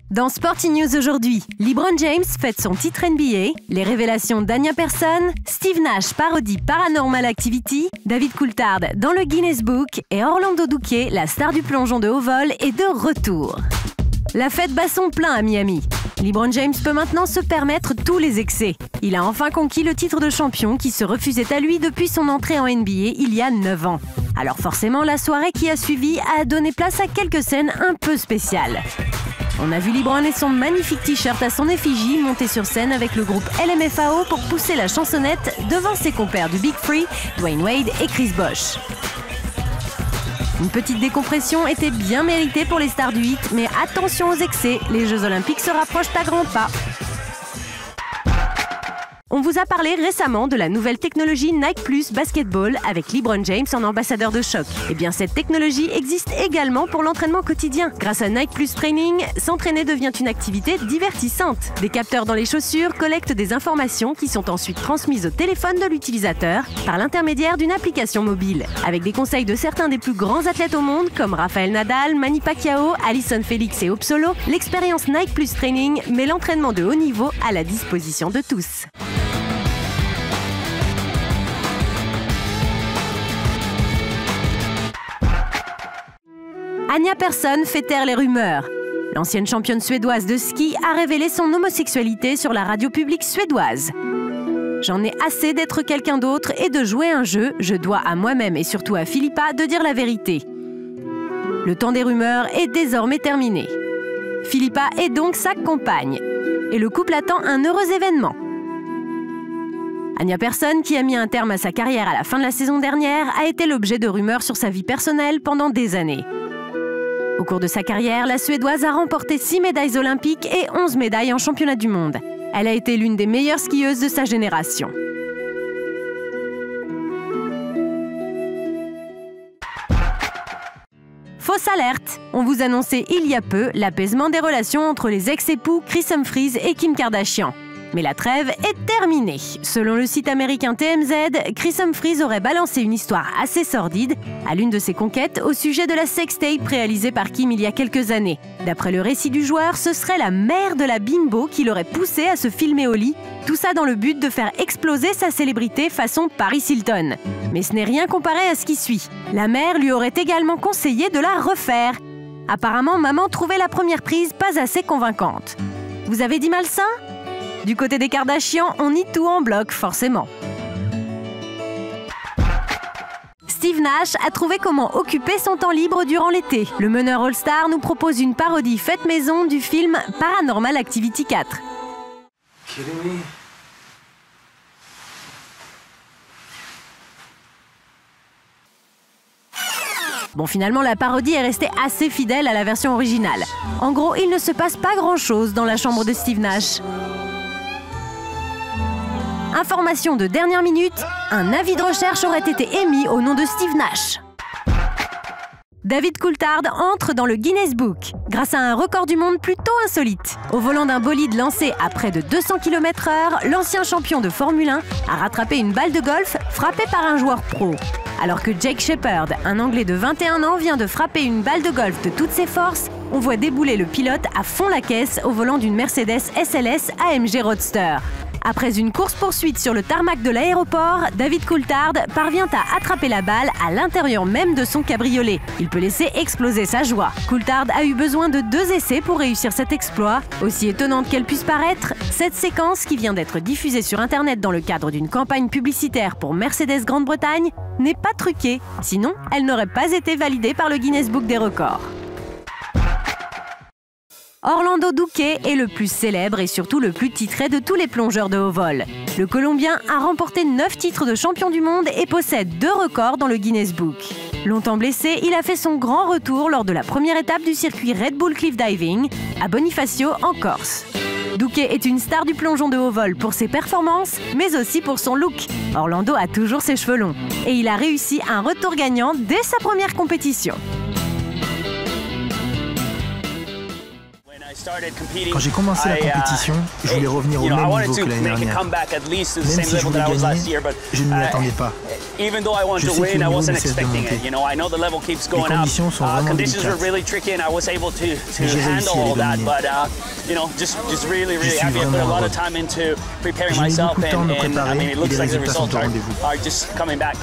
Dans Sporty News aujourd'hui, LeBron James fête son titre NBA, les révélations d'Anya Persson, Steve Nash parodie Paranormal Activity, David Coulthard dans le Guinness Book et Orlando Duque, la star du plongeon de haut vol, est de retour. La fête bat son plein à Miami. LeBron James peut maintenant se permettre tous les excès. Il a enfin conquis le titre de champion qui se refusait à lui depuis son entrée en NBA il y a 9 ans. Alors forcément, la soirée qui a suivi a donné place à quelques scènes un peu spéciales. On a vu LeBron et son magnifique t-shirt à son effigie monter sur scène avec le groupe LMFAO pour pousser la chansonnette devant ses compères du Big Three, Dwayne Wade et Chris Bosh. Une petite décompression était bien méritée pour les stars du hit, mais attention aux excès, les Jeux Olympiques se rapprochent à grands pas. On vous a parlé récemment de la nouvelle technologie Nike Plus Basketball avec LeBron James en ambassadeur de choc. Eh bien, cette technologie existe également pour l'entraînement quotidien. Grâce à Nike Plus Training, s'entraîner devient une activité divertissante. Des capteurs dans les chaussures collectent des informations qui sont ensuite transmises au téléphone de l'utilisateur par l'intermédiaire d'une application mobile. Avec des conseils de certains des plus grands athlètes au monde comme Rafael Nadal, Manny Pacquiao, Allyson Felix et Hope Solo, l'expérience Nike Plus Training met l'entraînement de haut niveau à la disposition de tous. Anya Persson fait taire les rumeurs. L'ancienne championne suédoise de ski a révélé son homosexualité sur la radio publique suédoise. « J'en ai assez d'être quelqu'un d'autre et de jouer un jeu. Je dois à moi-même et surtout à Filippa de dire la vérité. Le temps des rumeurs est désormais terminé. Filippa est donc sa compagne. Et le couple attend un heureux événement. » Anya Persson, qui a mis un terme à sa carrière à la fin de la saison dernière, a été l'objet de rumeurs sur sa vie personnelle pendant des années. Au cours de sa carrière, la Suédoise a remporté 6 médailles olympiques et 11 médailles en championnat du monde. Elle a été l'une des meilleures skieuses de sa génération. Fausse alerte! On vous annonçait il y a peu l'apaisement des relations entre les ex-époux Kris Humphries et Kim Kardashian. Mais la trêve est terminée. Selon le site américain TMZ, Kris Humphries aurait balancé une histoire assez sordide à l'une de ses conquêtes au sujet de la sextape réalisée par Kim il y a quelques années. D'après le récit du joueur, ce serait la mère de la bimbo qui l'aurait poussé à se filmer au lit, tout ça dans le but de faire exploser sa célébrité façon Paris Hilton. Mais ce n'est rien comparé à ce qui suit. La mère lui aurait également conseillé de la refaire. Apparemment, maman trouvait la première prise pas assez convaincante. Vous avez dit malsain ? Du côté des Kardashians, on nie tout en bloc, forcément. Steve Nash a trouvé comment occuper son temps libre durant l'été. Le meneur All-Star nous propose une parodie faite maison du film Paranormal Activity 4. Kidding me? Bon, finalement, la parodie est restée assez fidèle à la version originale. En gros, il ne se passe pas grand-chose dans la chambre de Steve Nash. Information de dernière minute, un avis de recherche aurait été émis au nom de Steve Nash. David Coulthard entre dans le Guinness Book grâce à un record du monde plutôt insolite. Au volant d'un bolide lancé à près de 200 km/h, l'ancien champion de Formule 1 a rattrapé une balle de golf frappée par un joueur pro. Alors que Jake Shepherd, un Anglais de 21 ans, vient de frapper une balle de golf de toutes ses forces, on voit débouler le pilote à fond la caisse au volant d'une Mercedes SLS AMG Roadster. Après une course-poursuite sur le tarmac de l'aéroport, David Coulthard parvient à attraper la balle à l'intérieur même de son cabriolet. Il peut laisser exploser sa joie. Coulthard a eu besoin de 2 essais pour réussir cet exploit. Aussi étonnante qu'elle puisse paraître, cette séquence, qui vient d'être diffusée sur Internet dans le cadre d'une campagne publicitaire pour Mercedes Grande-Bretagne, n'est pas truquée. Sinon, elle n'aurait pas été validée par le Guinness Book des records. Orlando Duque est le plus célèbre et surtout le plus titré de tous les plongeurs de haut vol. Le Colombien a remporté 9 titres de champion du monde et possède 2 records dans le Guinness Book. Longtemps blessé, il a fait son grand retour lors de la première étape du circuit Red Bull Cliff Diving à Bonifacio en Corse. Duque est une star du plongeon de haut vol pour ses performances, mais aussi pour son look. Orlando a toujours ses cheveux longs et il a réussi un retour gagnant dès sa première compétition. Quand j'ai commencé la compétition, je voulais revenir au même niveau que l'année dernière. Même si je voulais gagner, je ne m'y attendais pas. even though I wanted to win, I wasn't expecting it. You know, I know the level keeps going up. Conditions were really tricky, and I was able to handle all that. But you know, just really happy. I put a lot of time into preparing myself, and I mean, it looks like the results are just coming back.